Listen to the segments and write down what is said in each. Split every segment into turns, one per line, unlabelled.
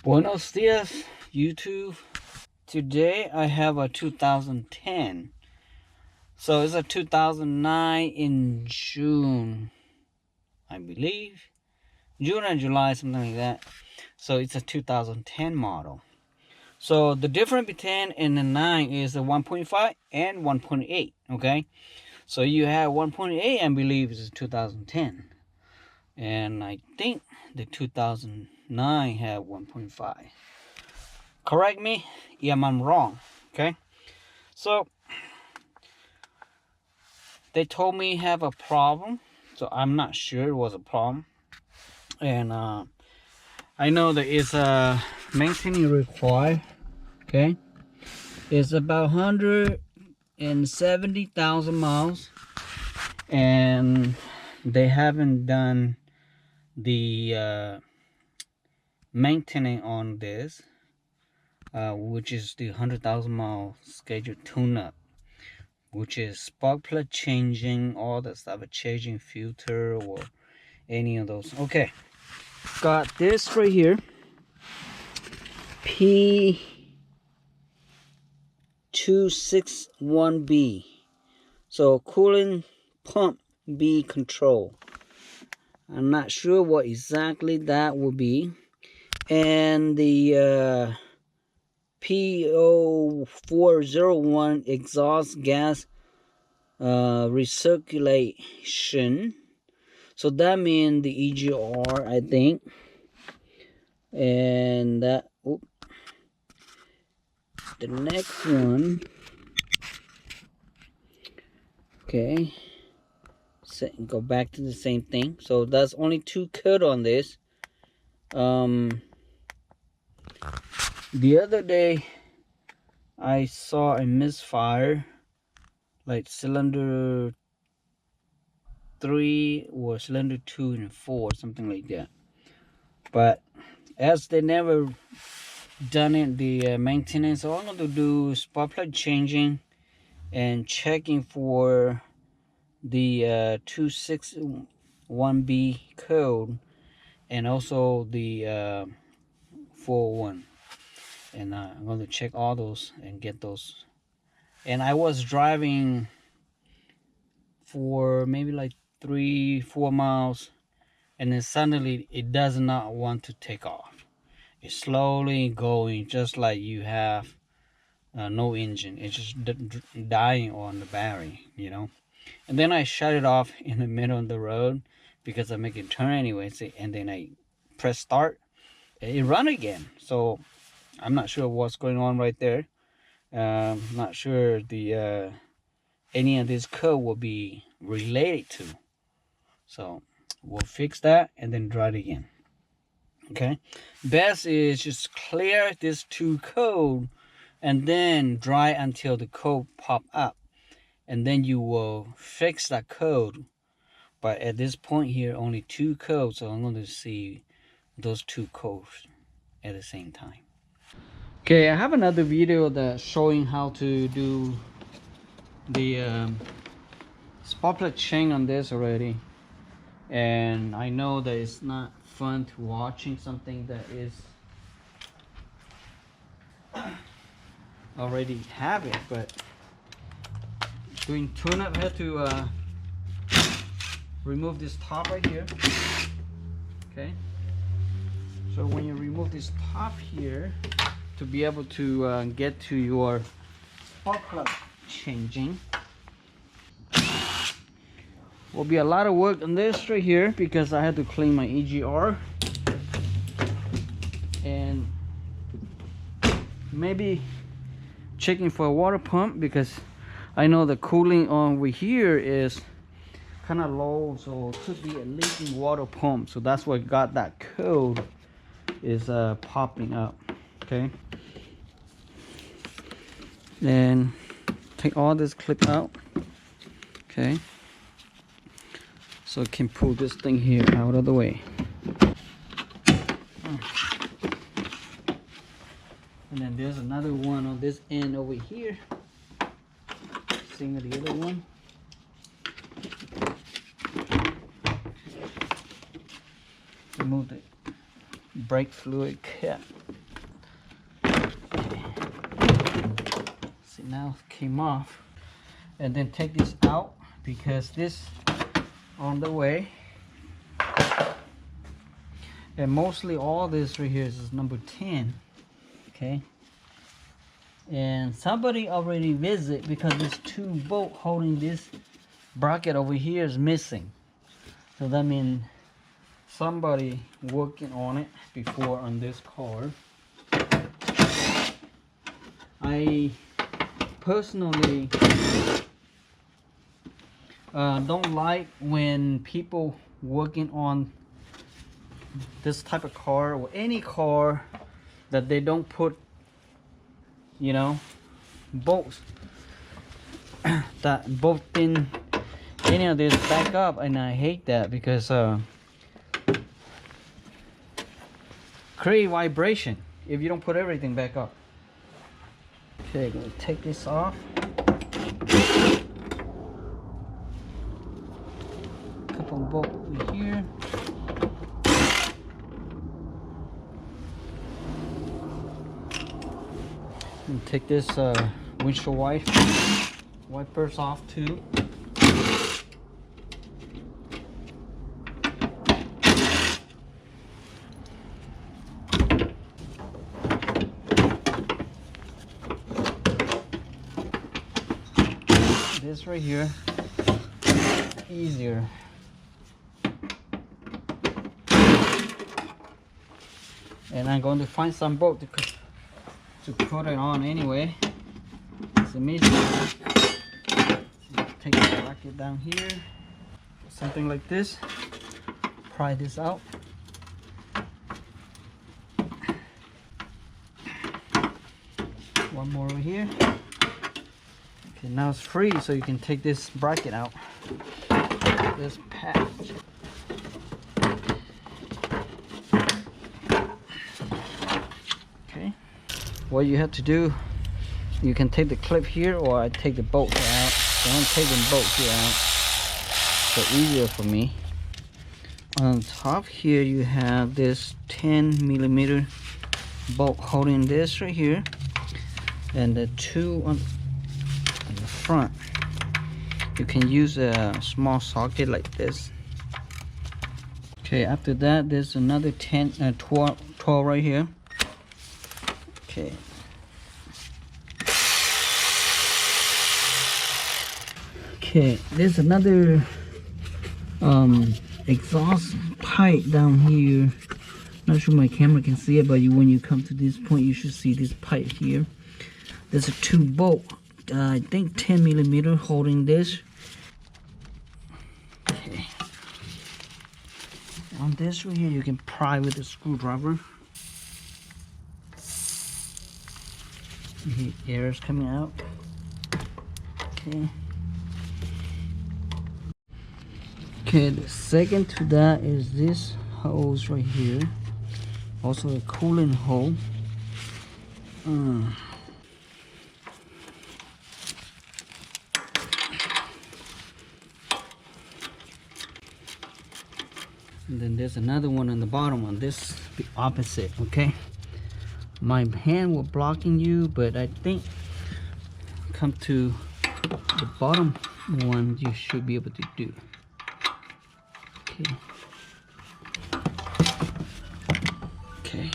Buenos dias, YouTube. Today I have a 2010. So it's a 2009 in June, I believe. June or July, something like that. So it's a 2010 model. So the difference between 10 and the 9 is the 1.5 and 1.8, okay? So you have 1.8, I believe, is 2010. And I think the 2009 had 1.5. Correct me if I'm wrong, okay? So they told me have a problem, so I'm not sure it was a problem. And I know that it's a maintenance required, okay? It's about 170,000 miles, and they haven't done the maintenance on this, which is the 100,000 mile scheduled tune-up, which is spark plug changing, all that stuff, changing filter or any of those. Okay, got this right here, p261b. So coolant pump B control. I'm not sure what exactly that will be. And the p0401 exhaust gas recirculation. So that means the EGR, I think. And that, the next one, okay, go back to the same thing. So that's only 2 code on this. The other day I saw a misfire, like cylinder 3 or cylinder 2 and 4, something like that. But as they never done it, the maintenance, all I'm going to do is spark plug changing and checking for the 261B code, and also the 401. And I'm going to check all those and get those. And I was driving for maybe like 3-4 miles, and then suddenly it does not want to take off. It's slowly going, just like you have no engine. It's just dying on the battery, you know. And then I shut it off in the middle of the road because I'm making a turn anyway. And then I press start, and it run again. So I'm not sure what's going on right there. Not sure the any of this code will be related to. So we'll fix that and then try it again. Okay, best is just clear this 2 code and then dry until the code pop up, and then you will fix that code. But at this point here, only 2 codes, so I'm going to see those 2 codes at the same time. Okay, I have another video that's showing how to do the spark plug change on this already, and I know that it's not fun to watching something that is already have it, but doing tune-up, I have to remove this top right here. Okay, so when you remove this top here, to be able to get to your spark plug changing, will be a lot of work on this right here because I had to clean my EGR and maybe checking for a water pump, because I know the cooling over here is kind of low, so it could be a leaking water pump. So that's what got that code is popping up. Okay, then take all this clip out. Okay, so I can pull this thing here out of the way. And then there's another one on this end over here. Same with the other one. Remove the brake fluid cap. See, now it came off. And then take this out because this on the way. And mostly all this right here is number 10. Okay. And somebody already visited because this 2 bolt holding this bracket over here is missing. So that means somebody working on it before on this car. I personally don't like when people working on this type of car or any car that they don't put, you know, bolts that both in any of this back up, and I hate that because create vibration if you don't put everything back up. Okay, gonna take this off. Couple bolts over here. And take this windshield wipers off too. This right here, easier. And I'm going to find some bolt to put it on anyway. It's amazing. Take the bracket down here, something like this. Pry this out. One more over here. Okay, now it's free, so you can take this bracket out. This patch. Okay. What you have to do, you can take the clip here, or I take the bolt out. So I'm taking bolt here out, so easier for me. On top here, you have this 10mm bolt holding this right here, and the 2 on the front. You can use a small socket like this. Okay, after that there's another 12 right here. Okay. Okay, there's another exhaust pipe down here. Not sure my camera can see it, but when you come to this point, you should see this pipe here. There's a 2 bolt, I think 10mm holding this. Okay. On this right here, you can pry with a screwdriver. The air is coming out. Okay. Okay, the second to that is this hose right here. Also a coolant hole. And then there's another one on the bottom on this, the opposite. Okay, my hand was blocking you, but I think come to the bottom one, you should be able to do. Okay. Okay.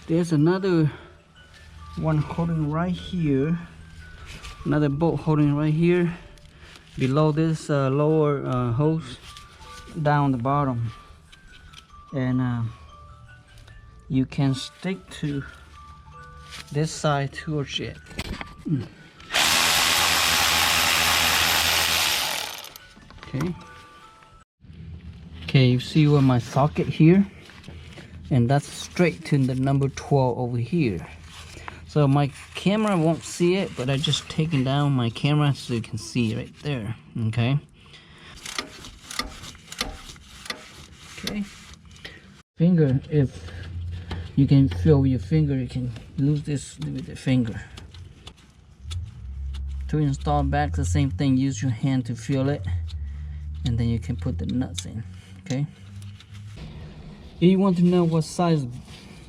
There's another one holding right here, another bolt holding right here below this lower hose down the bottom, and you can stick to this side towards it. Okay, you see where my socket here, and that's straight to the number 12 over here. So my camera won't see it, but I just taken down my camera so you can see right there. Okay. Okay. Finger, if You can feel with your finger. You can use this with the finger. To install back, the same thing. Use your hand to feel it, and then you can put the nuts in. Okay. If you want to know what size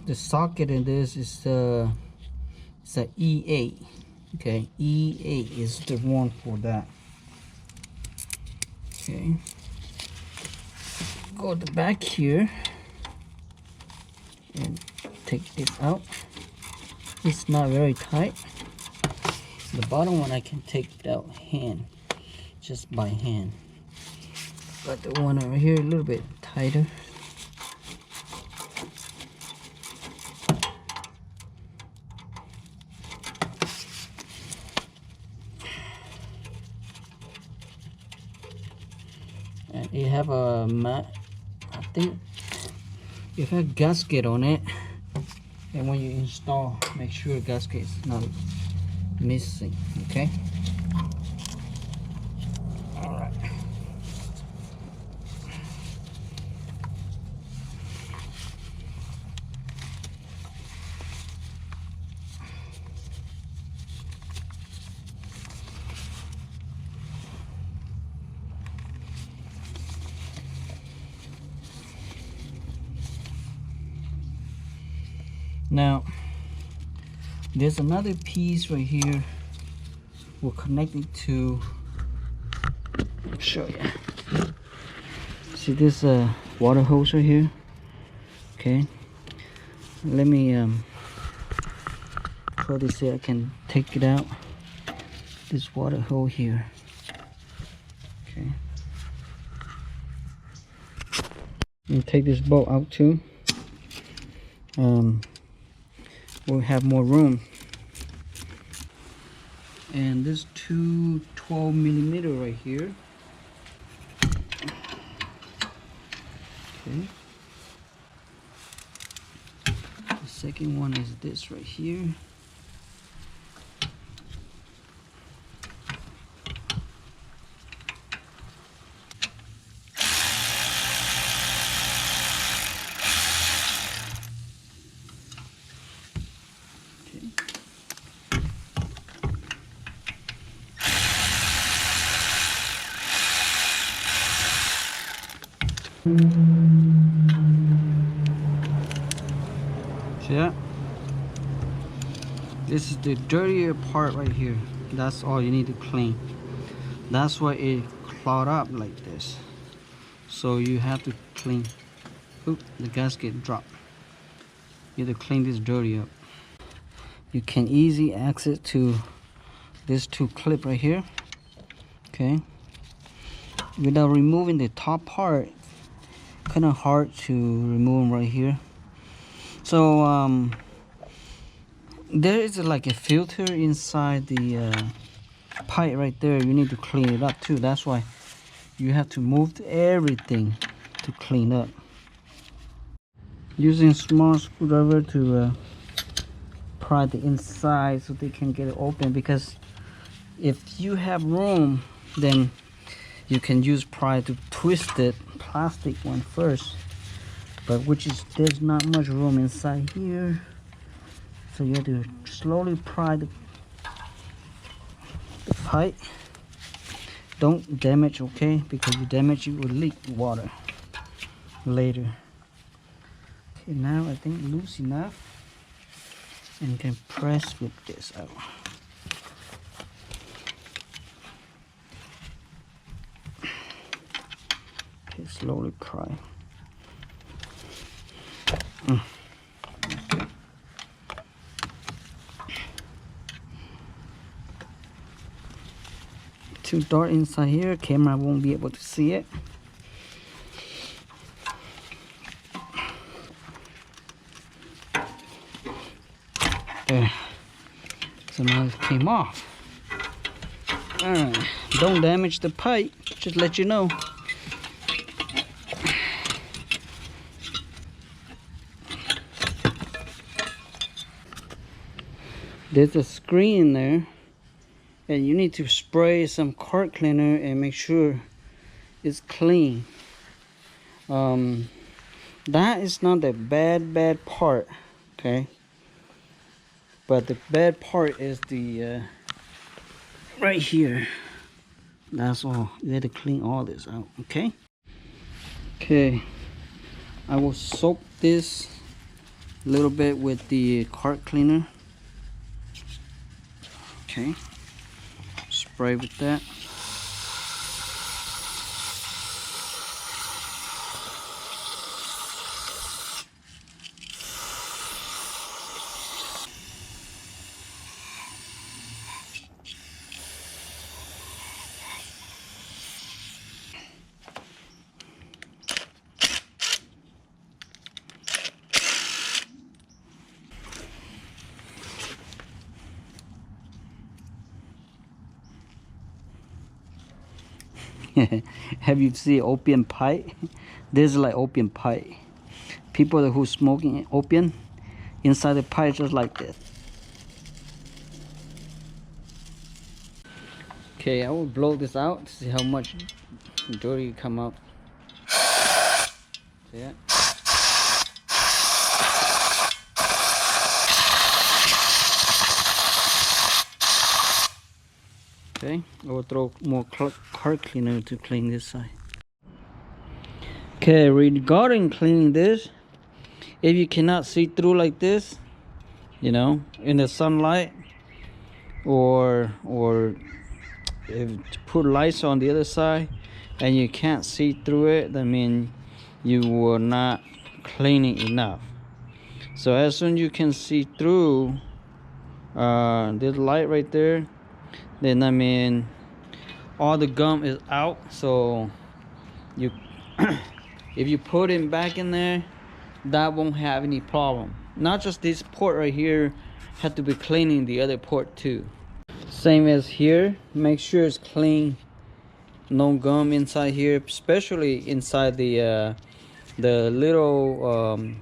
the socket in this is, it's a E8. Okay, E8 is the one for that. Okay. Go to the back here and take this out. It's not very tight. The bottom one I can take it out just by hand. But the one over here a little bit tighter. And it have a mat, I think it has a gasket on it, and when you install, make sure the gasket is not missing. Okay. All right. Now, there's another piece right here. We'll connect it to. I'll show you. See this water hose right here? Okay. Let me try to see. I can take it out. This water hose here. Okay. You take this bolt out too. We'll have more room. And this two 12mm right here. Okay. The second one is this right here. See that? This is the dirtier part right here. That's all you need to clean. That's why it clogged up like this. So you have to clean. Oop, the gasket dropped. You have to clean this dirty up. You can easily access to this two clip right here. Okay. Without removing the top part, kind of hard to remove them right here. So there is like a filter inside the pipe right there. You need to clean it up too. That's why you have to move everything to clean up. Using small screwdriver to pry the inside so they can get it open, because if you have room, then you can use pry to twist it, plastic one first, but there's not much room inside here, so you have to slowly pry the pipe. Don't damage, okay, because you damage, it will leak water later. Okay, now I think loose enough, and you can press with this out. Okay, slowly pry. Too dark inside here, camera won't be able to see it. There. So now it came off. Alright, don't damage the pipe, just let you know. There's a screen in there, and you need to spray some cart cleaner and make sure it's clean. That is not the bad part. Okay, but the bad part is the right here. That's all. You have to clean all this out. Okay. Okay, I will soak this a little bit with the cart cleaner. Okay, spray with that. Have you seen opium pipe? This is like opium pipe. People who smoking opium inside the pipe just like this. Okay, I will blow this out to see how much dirty come out. See that? Okay, I will throw more cart cleaner to clean this side. Okay, regarding cleaning this, if you cannot see through like this, you know, in the sunlight, or if you put lights on the other side and you can't see through it, that means you were not cleaning enough. So as soon as you can see through this light right there, then I mean all the gum is out. So you if you put it back in there, that won't have any problem. Not just this port right here, have to be cleaning the other port too. Same as here, make sure it's clean, no gum inside here, especially inside the little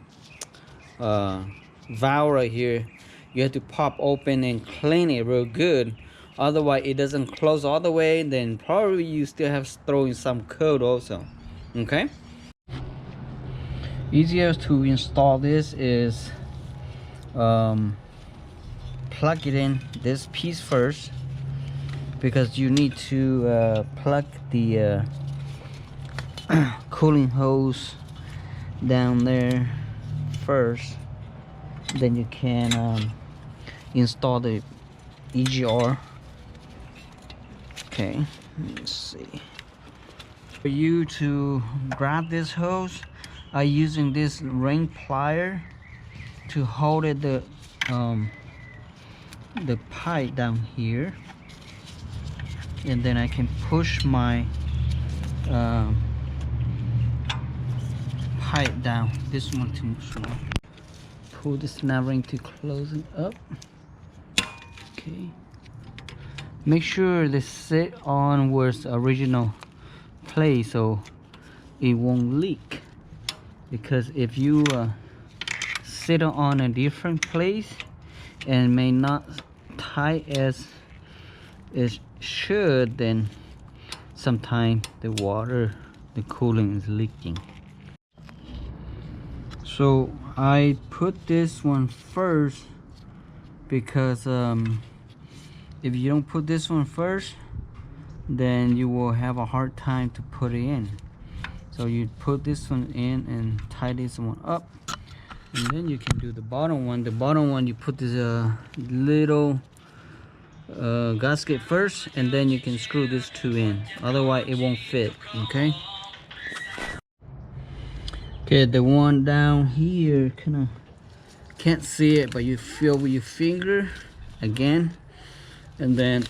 valve right here. You have to pop open and clean it real good, otherwise it doesn't close all the way, then probably you still have to throw in some code also. Okay, easiest to install this is plug it in this piece first, because you need to plug the cooling hose down there first, then you can install the EGR. Okay, let's see. For you to grab this hose, I'm using this ring plier to hold it the pipe down here, and then I can push my pipe down. This one too small. Pull the snap ring to close it up. Okay. Make sure they sit on where it's original place so it won't leak. Because if you sit on a different place and may not tight as it should, then sometimes the water, the cooling is leaking. So I put this one first because if you don't put this one first, then you will have a hard time to put it in. So you put this one in and tie this one up, and then you can do the bottom one. The bottom one, you put this little gasket first, and then you can screw this two in, otherwise it won't fit. Okay, the one down here, kind of can't see it, but you feel with your finger again, and then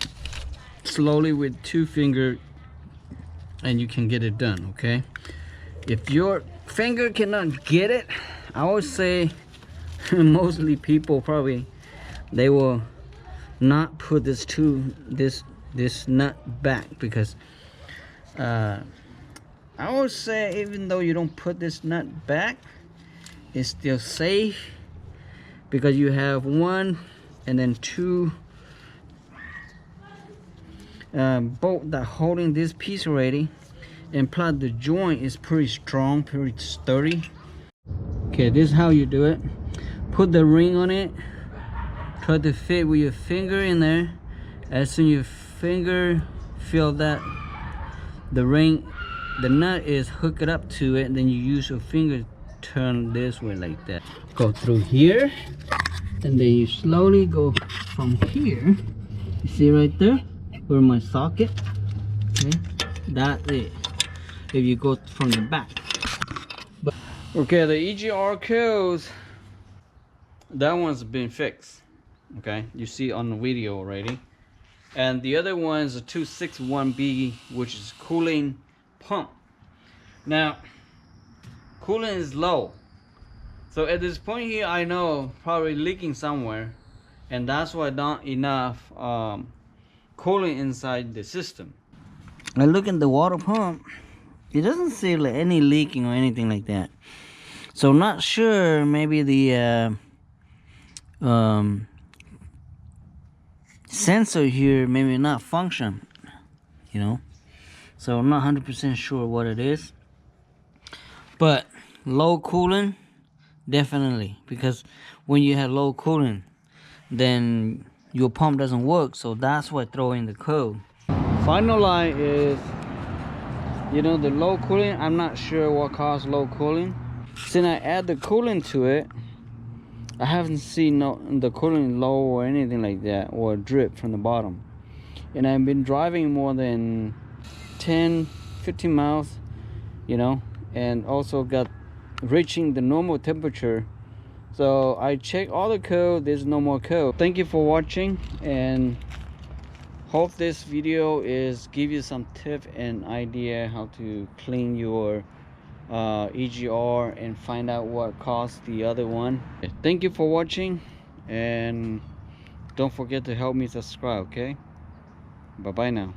slowly with two fingers, and you can get it done. Okay, if your finger cannot get it, I would say mostly people probably they will not put this nut back, because I would say even though you don't put this nut back, it's still safe, because you have one and then two bolt that holding this piece already, and plus the joint is pretty strong, pretty sturdy. Okay, this is how you do it. put the ring on it, try to fit with your finger in there. As soon as your finger feel that the ring, the nut is hooked up to it, then you use your finger, turn this way like that, go through here, and then you slowly go from here. You see right there where my socket, okay, that's it. If you go from the back. But okay, the EGR codes, that one's been fixed, okay, you see on the video already. And the other one is a 261b, which is cooling pump. Now cooling is low, so at this point here I know probably leaking somewhere, and that's why not enough cooling inside the system. I look at the water pump, it doesn't see like any leaking or anything like that, so I'm not sure, maybe the sensor here maybe not function, you know, so I'm not 100% sure what it is. But low cooling, definitely, because when you have low cooling, then your pump doesn't work, so that's why I throw in the code. Final line is, you know, the low cooling, I'm not sure what caused low cooling. Since I add the cooling to it, I haven't seen the cooling low or anything like that, or drip from the bottom. And I've been driving more than 10-15 miles, you know, and also got reaching the normal temperature. So I check all the code, there's no more code. Thank you for watching, and hope this video is give you some tip and idea how to clean your EGR and find out what caused the other one. Thank you for watching, and don't forget to help me subscribe, okay? Bye bye now.